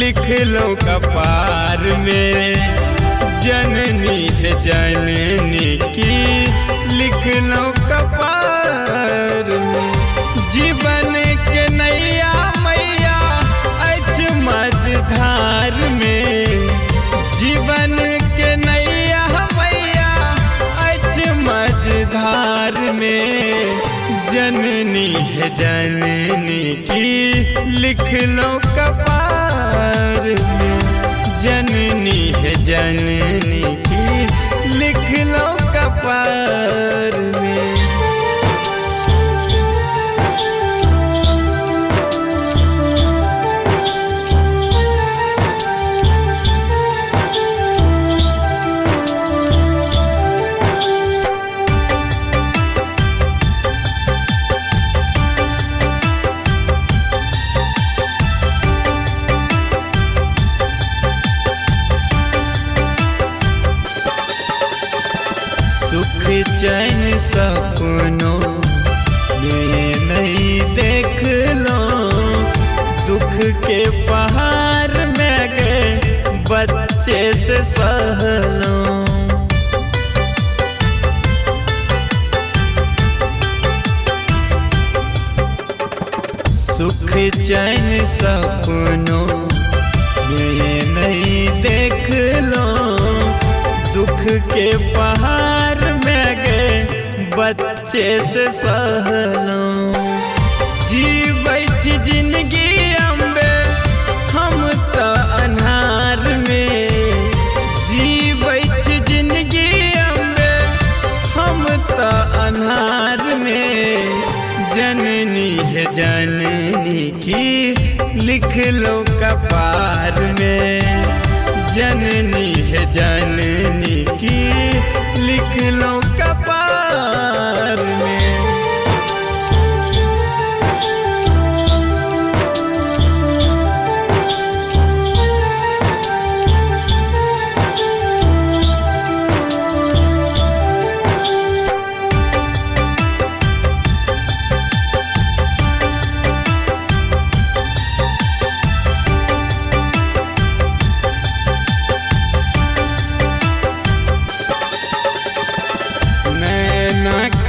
लिख लो कपार में, जननी है जननी की लिख लो कपार में। जीवन के नैया मैया अच मझधार में, जीवन के नैया मैया अच मझधार में। जननी है जननी की लिख लो कपार में, जननी है जननी की लिख लो कपार में। सुख चैन सपनों में नहीं देख लो, दुख के पहाड़ में गए बच्चे से सह लो। सुख चैन सपनों में नहीं देख लो, दुख के पहाड़ में गए बच्चे से सह लो। जीवै छी जिंदगी अम्बे हम तो अन्हार में, जीवै छी जिंदगी अम्बे हम तो अन्हार में। जननी है जननी की लिख लो कपार में, जननी है जननी की लिख लो कपार में।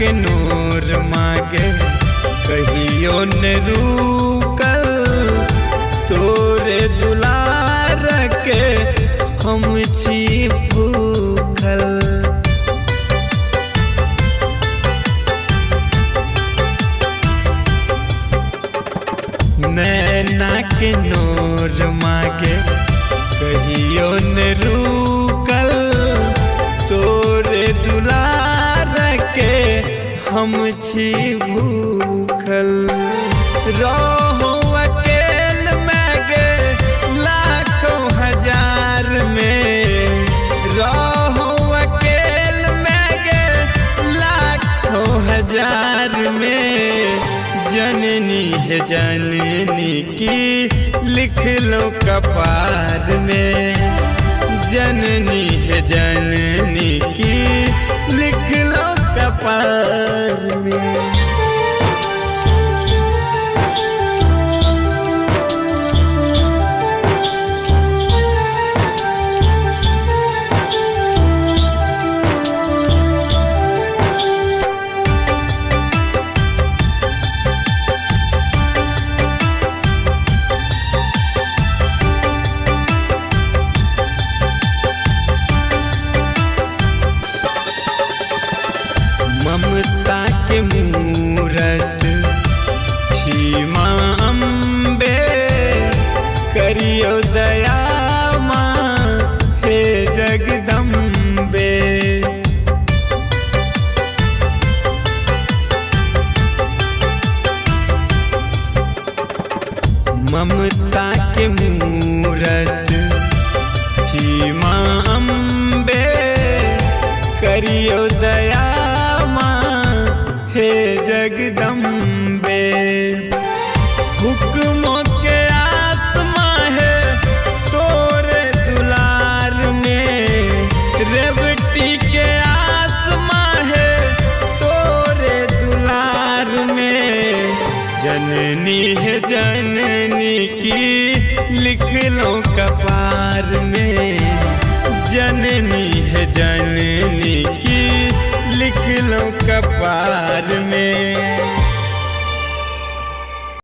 के नूर मांगे कहियो न रुकल, तोरे दुलार के हम छी भूखल। नैना के नूर मांगे कहियो न रुकल, तोरे दुलार के हम छी भूखल। रहो अकेल में गे लाखों हजार में, रहो अकेल में गे लाखों हजार में। जननी है जननी की लिख लो कपार में, जननी है जननी की लिख लो कपार में। ममता के मूरत थी माँ अम्बे, करियो दया माँ हे जगदम्बे। ममता के मूरत थी माँ अम्बे, करियो दया हे जगदम्बे। हुक्मों के आसमां है तोरे दुलार में, रेवटी के आसमां है तोरे दुलार में। जननी है जननी की लिख लो कपार में, जननी है जननी की लिख लो कपार में।